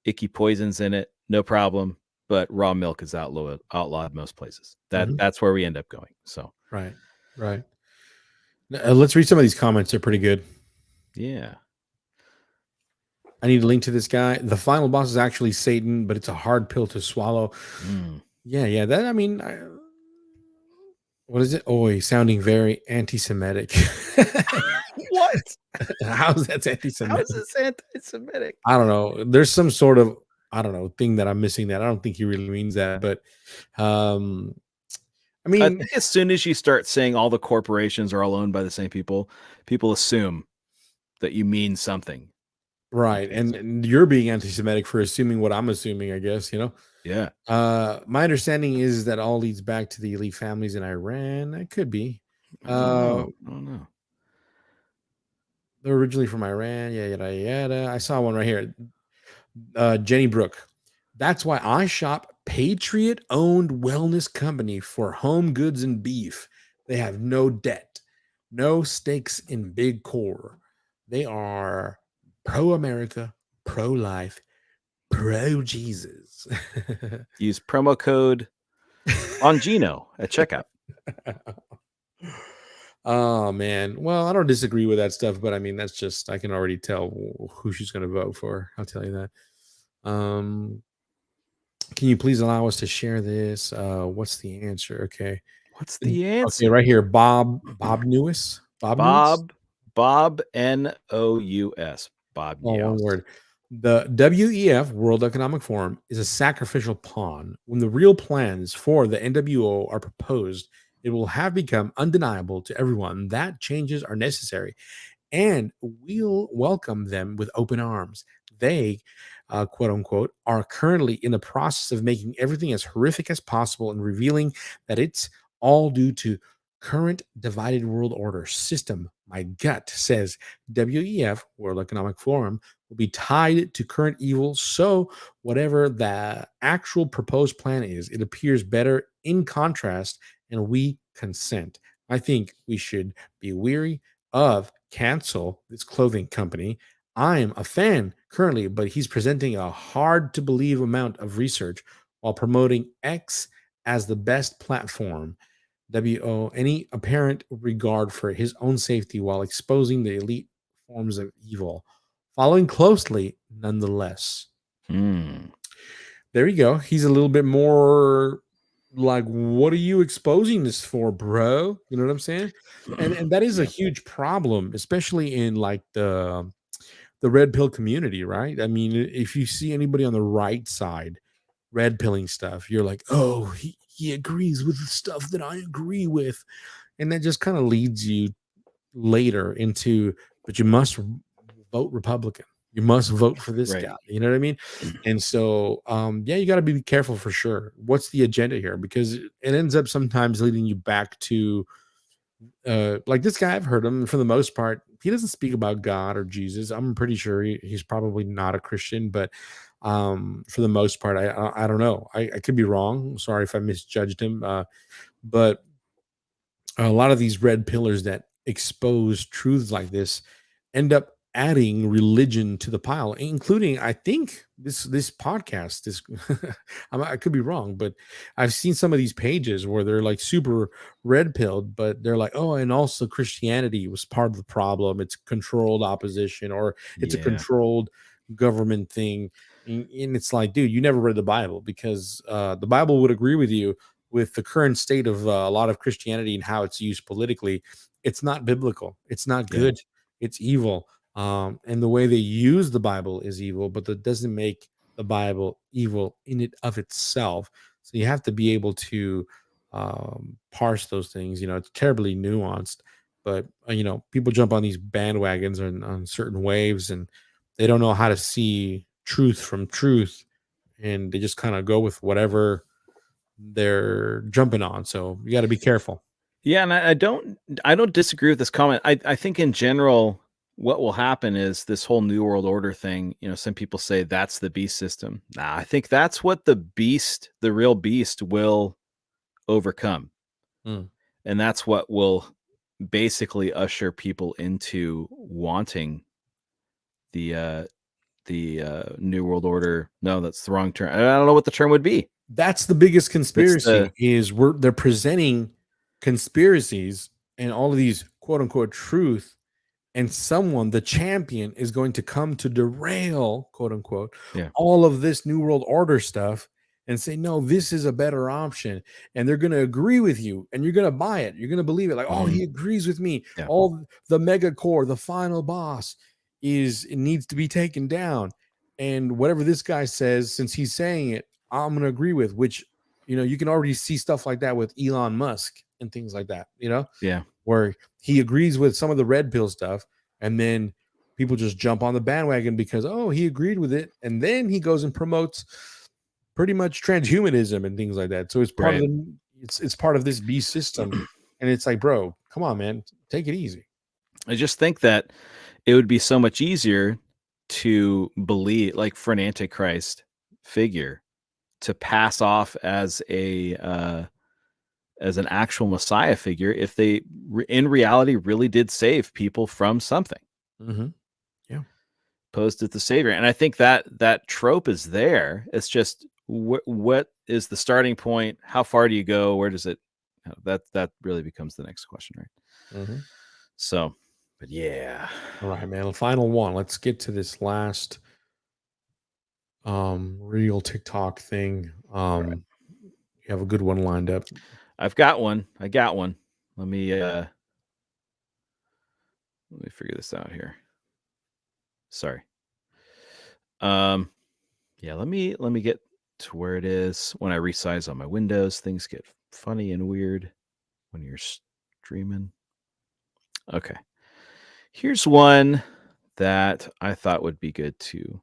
icky poisons in it, no problem. But raw milk is outlawed most places. That's where we end up going. So
Right. Let's read some of these comments. They're pretty good.
Yeah.
I need a link to this guy. The final boss is actually Satan, but it's a hard pill to swallow. Yeah. That, I mean, what is it? Oh, he's sounding very anti-Semitic.
What?
How's that anti-Semitic?
How is this anti-Semitic?
I don't know. There's some sort of, thing that I'm missing that I don't think he really means that, but I
think as soon as you start saying all the corporations are all owned by the same people assume that you mean something.
Right. And you're being anti-Semitic for assuming what I'm assuming, I guess,
Yeah.
My understanding is that all leads back to the elite families in Iran. It could be.
I don't know.
They're originally from Iran. Yada. I saw one right here. Jenny Brooke. That's why I shop Patriot-owned wellness company for home goods and beef. They have no debt, no stakes in big core. They are pro-America, pro-life, pro-Jesus.
Use promo code Ongino at checkout.
Oh, man. Well, I don't disagree with that stuff, but I mean, that's just, I can already tell who she's going to vote for. I'll tell you that. Can you please allow us to share this? What's the answer? Okay.
What's the answer?
Okay, right here. Bob Newis.
Bob N-O-U-S. Bob
Oh, one
Newis.
word. The WEF, World Economic Forum, is a sacrificial pawn. When the real plans for the NWO are proposed, it will have become undeniable to everyone that changes are necessary, and we'll welcome them with open arms. They, quote unquote, are currently in the process of making everything as horrific as possible and revealing that it's all due to current divided world order system. My gut says WEF, World Economic Forum, will be tied to current evil. So whatever the actual proposed plan is, it appears better in contrast, and we consent. I think we should be weary of cancel this clothing company. I'm a fan currently, but he's presenting a hard to believe amount of research while promoting X as the best platform. Any apparent regard for his own safety while exposing the elite forms of evil. Following closely, nonetheless. There you go. He's a little bit more like, what are you exposing this for, bro? You know what I'm saying? And that is a huge problem, especially in like the red pill community, right? I mean, if you see anybody on the right side red pilling stuff, you're like, oh, he agrees with the stuff that I agree with. and that just kind of leads you later into, but you must vote Republican. You must vote for this
Right.
guy. You know what I mean? And so, yeah, you got to be careful for sure. What's the agenda here? Because it ends up sometimes leading you back to, like this guy. I've heard him for the most part. He doesn't speak about God or Jesus. I'm pretty sure he's probably not a Christian, but for the most part, I don't know. I could be wrong. Sorry if I misjudged him. But a lot of these red pillars that expose truths like this end up adding religion to the pile, including, I think, this podcast. This I could be wrong, but I've seen some of these pages where they're like super red pilled, but they're like, oh, and also Christianity was part of the problem. It's controlled opposition, or it's a
Yeah.
controlled government thing. And it's like, dude, you never read the Bible, because the Bible would agree with you with the current state of a lot of Christianity and how it's used politically. It's not biblical. It's not
Yeah.
good. It's evil. And the way they use the Bible is evil, but that doesn't make the Bible evil in it of itself. So you have to be able to parse those things. It's terribly nuanced, but people jump on these bandwagons on certain waves, and they don't know how to see truth from truth, and they just kind of go with whatever they're jumping on. So you got to be careful.
Yeah, and I don't disagree with this comment. I think in general, what will happen is this whole New World Order thing. Some people say that's the beast system. Nah, I think that's what the real beast will overcome.
Mm.
And that's what will basically usher people into wanting the New World Order. No, that's the wrong term. I don't know what the term would be.
That's the biggest conspiracy. They're presenting conspiracies and all of these quote unquote truth, and the champion, is going to come to derail, quote unquote, all of this New World Order stuff and say, no, this is a better option. And they're going to agree with you, and you're going to buy it. You're going to believe it. Like, oh, he agrees with me.
Yeah.
All the mega core, the final boss, it needs to be taken down. And whatever this guy says, since he's saying it, I'm going to agree with, which, you can already see stuff like that with Elon Musk and things like that,
Yeah.
where he agrees with some of the red pill stuff, and then people just jump on the bandwagon because, oh, he agreed with it, and then he goes and promotes pretty much transhumanism and things like that. So it's part of it's part of this beast system, and it's like, bro, come on, man, take it easy.
I just think that it would be so much easier to believe, like, for an Antichrist figure to pass off as an actual Messiah figure if they in reality really did save people from something.
Mm-hmm.
Posed as the savior. And I think that trope is there. It's just what is the starting point? How far do you go? Where does it that really becomes the next question, right?
Mm-hmm.
So, but yeah.
All right, man. The final one. Let's get to this last real TikTok thing. You have a good one lined up.
I got one. Let me figure this out here. Sorry. Yeah, let me get to where it is. When I resize on my windows, things get funny and weird when you're streaming. Okay. Here's one that I thought would be good to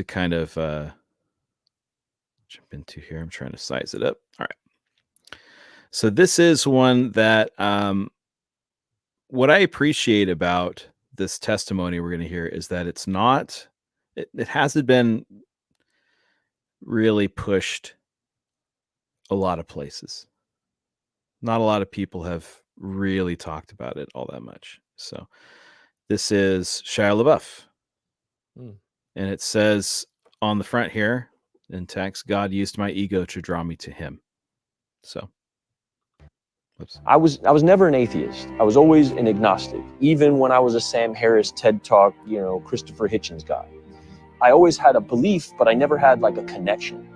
kind of jump into here. I'm trying to size it up. All right. So this is one that what I appreciate about this testimony we're going to hear is that it's not, it hasn't been really pushed a lot of places. Not a lot of people have really talked about it all that much. So this is Shia LaBeouf. And it says on the front here in text, God used my ego to draw me to him. So
I was never an atheist. I was always an agnostic. Even when I was a Sam Harris, TED Talk, Christopher Hitchens guy. I always had a belief, but I never had like a connection.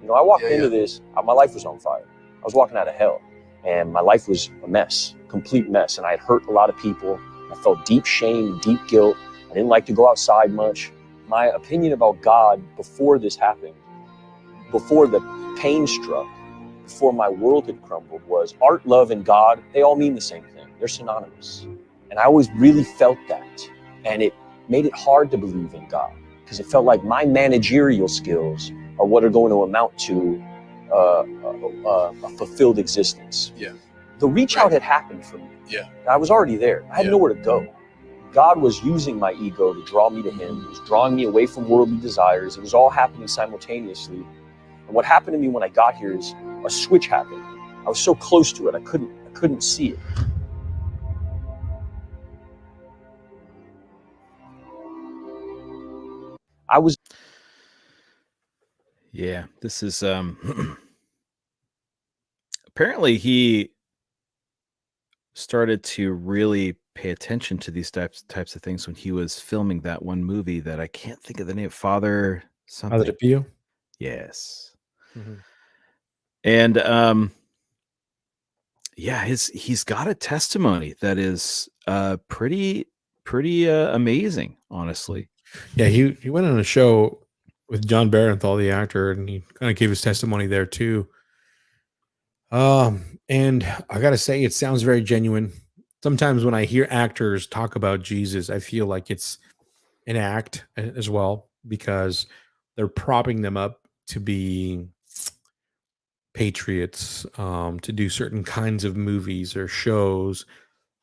I walked into this, my life was on fire. I was walking out of hell, and my life was a mess, complete mess. And I had hurt a lot of people. I felt deep shame, deep guilt. I didn't like to go outside much. My opinion about God before this happened, before the pain struck, before my world had crumbled was art, love, and God. They all mean the same thing. They're synonymous. And I always really felt that. And it made it hard to believe in God because it felt like my managerial skills are what are going to amount to a fulfilled existence.
Yeah.
The reach out had happened for me.
Yeah.
I was already there. I had
Yeah.
nowhere to go. God was using my ego to draw me to him. He was drawing me away from worldly desires. It was all happening simultaneously. And what happened to me when I got here is a switch happened. I was so close to it, I couldn't see it. I was
Yeah, this is apparently he started to really pay attention to these types of things when he was filming that one movie that I can't think of the name, Father something.
Father Pio.
Yes.
Mhm.
And yeah, he's got a testimony that is pretty amazing, honestly.
Yeah, he went on a show with John Barenthal, the actor, and he kind of gave his testimony there too. And I gotta say, it sounds very genuine. Sometimes when I hear actors talk about Jesus, I feel like it's an act as well because they're propping them up to be patriots, to do certain kinds of movies or shows.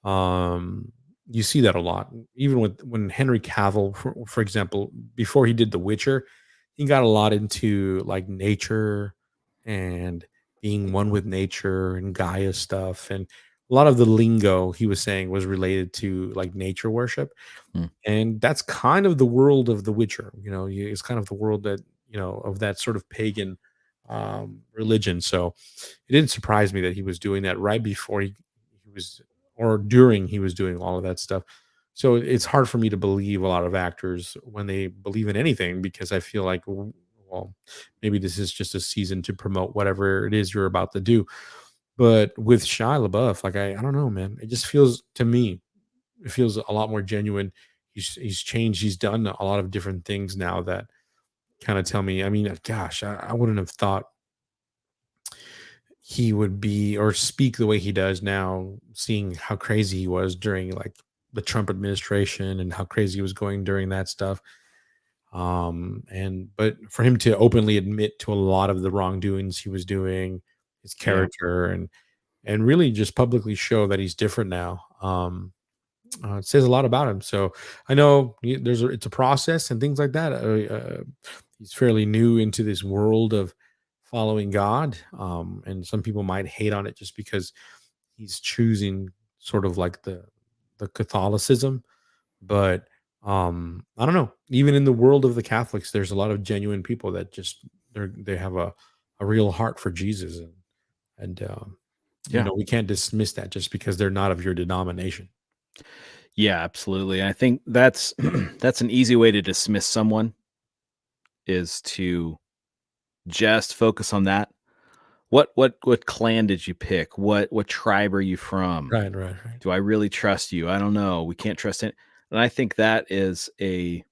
Um, you see that a lot, even with when Henry Cavill, for example, before he did The Witcher, he got a lot into like nature and being one with nature and Gaia stuff, and a lot of the lingo he was saying was related to like nature worship,
Hmm.
and that's kind of the world of The Witcher. It's kind of the world that of that sort of pagan religion. So it didn't surprise me that he was doing that right before he was or during he was doing all of that stuff. So it's hard for me to believe a lot of actors when they believe in anything because I feel like, well, maybe this is just a season to promote whatever it is you're about to do. But with Shia LaBeouf, like I don't know, man. It just feels to me, it feels a lot more genuine. He's changed. He's done a lot of different things now that kind of tell me. I mean, gosh, I wouldn't have thought he would be or speak the way he does now, seeing how crazy he was during like the Trump administration and how crazy he was going during that stuff. And but for him to openly admit to a lot of the wrongdoings he was doing, his
Yeah.
character, and really just publicly show that he's different now. It says a lot about him. So I know it's a process and things like that. He's fairly new into this world of following God, and some people might hate on it just because he's choosing sort of like the Catholicism. But I don't know. Even in the world of the Catholics, there's a lot of genuine people that just they have a real heart for Jesus, and
Yeah.
we can't dismiss that just because they're not of your denomination.
Yeah, absolutely. And I think that's that's an easy way to dismiss someone is to just focus on that. What clan did you pick? What tribe are you from?
Right.
Do I really trust you? I don't know. We can't trust it. And I think that is a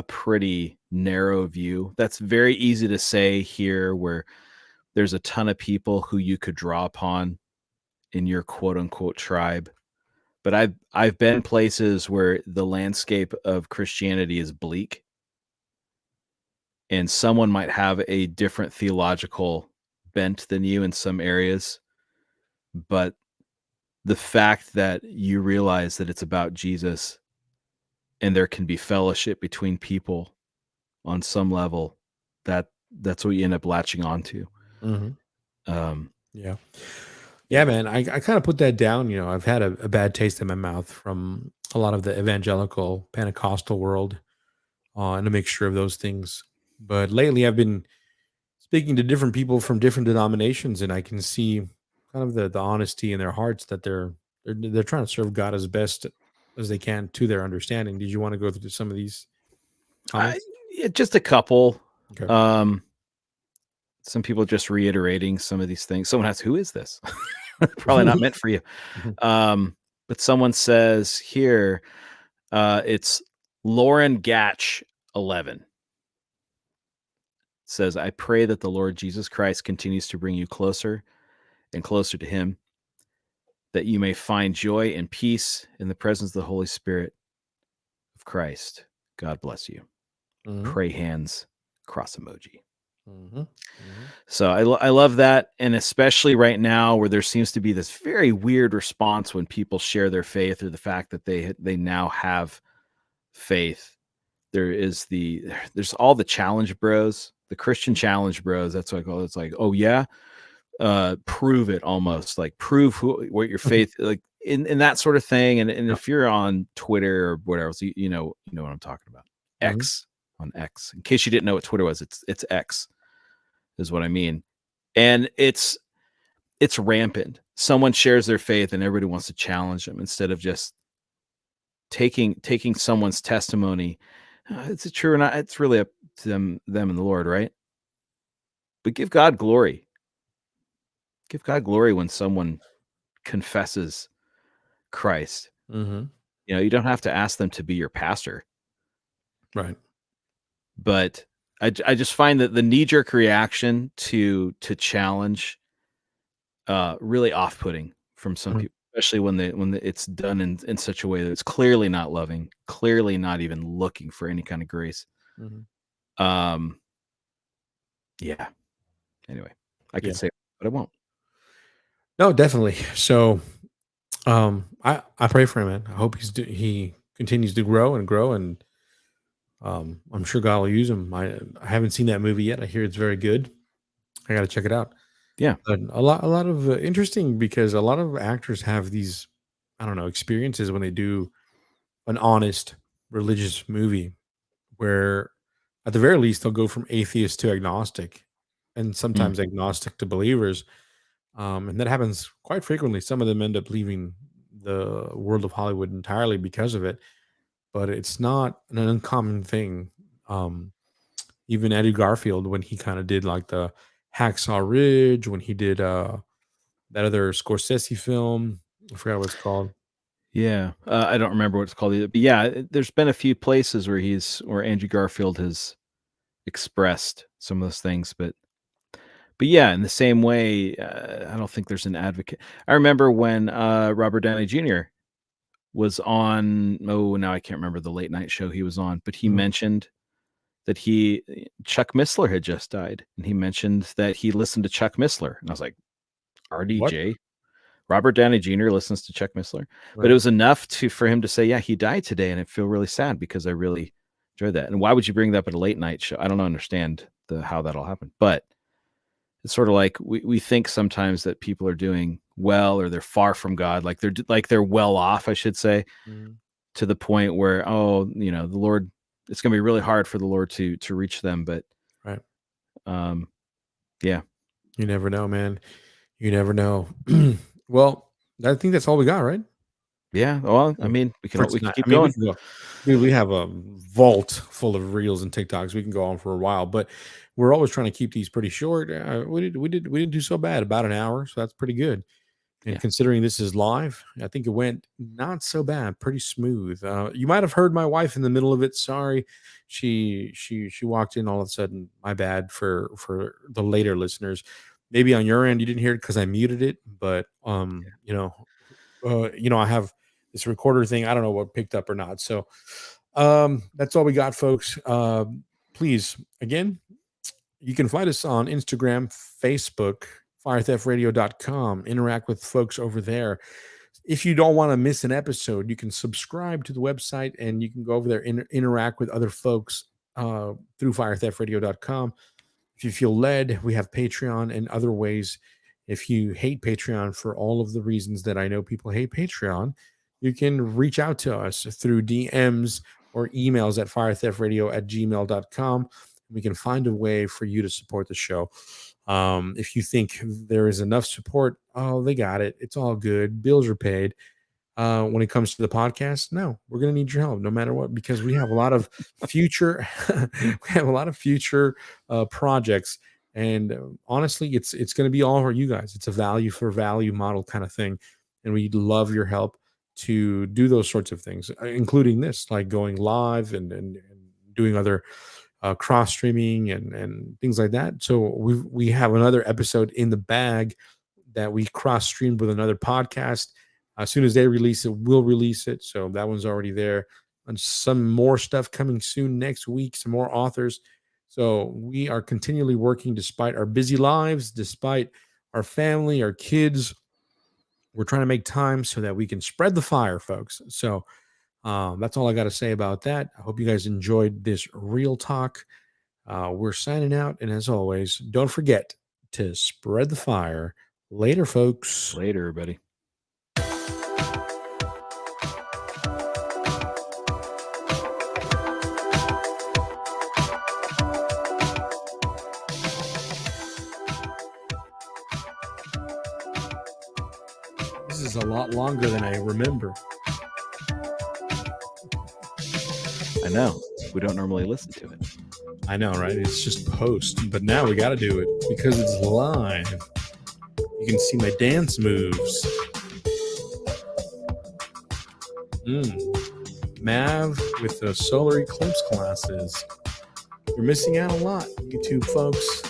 pretty narrow view. That's very easy to say here where there's a ton of people who you could draw upon in your quote unquote tribe. But I've been places where the landscape of Christianity is bleak and someone might have a different theological bent than you in some areas, but the fact that you realize that it's about Jesus and there can be fellowship between people on some level, that's what you end up latching onto.
Yeah. Yeah, man. I kind of put that down. I've had a bad taste in my mouth from a lot of the evangelical Pentecostal world, and a mixture of those things. But lately, I've been speaking to different people from different denominations, and I can see kind of the honesty in their hearts that they're trying to serve God as best as they can to their understanding. Did you want to go through some of these comments?
Yeah, just a couple.
Okay.
Some people just reiterating some of these things. Someone asks, "Who is this?" Probably not meant for you. But someone says here, it's Lauren Gatch 11. Says, "I pray that the Lord Jesus Christ continues to bring you closer and closer to him, that you may find joy and peace in the presence of the Holy Spirit of Christ. God bless you. Pray hands, cross emoji. So I love that. And especially right now where there seems to be this very weird response when people share their faith or the fact that they now have faith. There's all the challenge bros, the Christian challenge bros. That's what I call it. It's like, oh yeah, prove it, almost like prove what your faith, like in that sort of thing. And if you're on Twitter or whatever, so you know what I'm talking about. X, on X. In case you didn't know what Twitter was, it's X is what I mean. And it's rampant. Someone shares their faith and everybody wants to challenge them instead of just taking someone's testimony. Is it true or not? It's really up to them and the Lord, right? But give God glory. Give God glory when someone confesses Christ. You know, you don't have to ask them to be your pastor.
Right.
But I just find that the knee-jerk reaction to challenge really off-putting from some people, especially when it's done in such a way that it's clearly not loving, clearly not even looking for any kind of grace. Yeah. Anyway, I could say, but I won't.
No, definitely. So, I pray for him, man. I hope he continues to grow, and I'm sure God will use him. I haven't seen that movie yet. I hear it's very good. I got to check it out.
Yeah.
But a lot of interesting, because a lot of actors have these, I don't know, experiences when they do an honest religious movie where at the very least they'll go from atheist to agnostic and sometimes agnostic to believers. And that happens quite frequently. Some of them end up leaving the world of Hollywood entirely because of it, but it's not an uncommon thing. Even Eddie Garfield, when he kind of did like the Hacksaw Ridge, when he did that other Scorsese film, I forgot what it's called.
Yeah, I don't remember what it's called either. But yeah, there's been a few places where Andrew Garfield has expressed some of those things, but yeah, in the same way, I don't think there's an advocate. I remember when Robert Downey Jr. was on, now I can't remember the late night show he was on, but he mentioned that Chuck Missler had just died, and he mentioned that he listened to Chuck Missler, and I was like, RDJ? What? Robert Downey Jr. listens to Chuck Missler, but it was enough for him to say, yeah, he died today, and I feel really sad because I really enjoyed that. And why would you bring that up at a late night show? I don't understand how that'll happen, but it's sort of like we think sometimes that people are doing well or they're far from God, like they're well off, I should say, to the point where, the Lord, it's going to be really hard for the Lord to reach them. But yeah,
you never know, man. You never know. Well, I think that's all we got, right?
Yeah. Well, I mean, we can keep going.
We have a vault full of reels and TikToks. We can go on for a while, but we're always trying to keep these pretty short. We didn't do so bad, about an hour, so that's pretty good. And considering this is live, I think it went not so bad, pretty smooth. You might have heard my wife in the middle of it. Sorry, she walked in all of a sudden. My bad for the later listeners. Maybe on your end you didn't hear it because I muted it, but I have this recorder thing. I don't know what picked up or not. So that's all we got, folks. Please, again, you can find us on Instagram, Facebook, firetheftradio.com. Interact with folks over there. If you don't want to miss an episode, you can subscribe to the website and you can go over there and interact with other folks through firetheftradio.com. If you feel led, we have Patreon and other ways. If you hate Patreon for all of the reasons that I know people hate Patreon, you can reach out to us through DMs or emails at firetheftradio@gmail.com. We can find a way for you to support the show. If you think there is enough support, they got it. It's all good. Bills are paid. When it comes to the podcast, no, we're going to need your help no matter what, because we have a lot of future, projects. And honestly, it's going to be all for you guys. It's a value for value model kind of thing. And we'd love your help to do those sorts of things, including this, like going live and doing other cross streaming and things like that. So we have another episode in the bag that we cross streamed with another podcast. As soon as they release it, we'll release it. So that one's already there. And some more stuff coming soon next week, some more authors. So we are continually working despite our busy lives, despite our family, our kids. We're trying to make time so that we can spread the fire, folks. So that's all I got to say about that. I hope you guys enjoyed this Real Talk. We're signing out. And as always, don't forget to spread the fire. Later, folks.
Later, everybody.
This is a lot longer than I remember.
I know. We don't normally listen to it.
I know, right? It's just post. But now we got to do it because it's live. You can see my dance moves. Mav with the solar eclipse classes. You're missing out a lot, YouTube folks.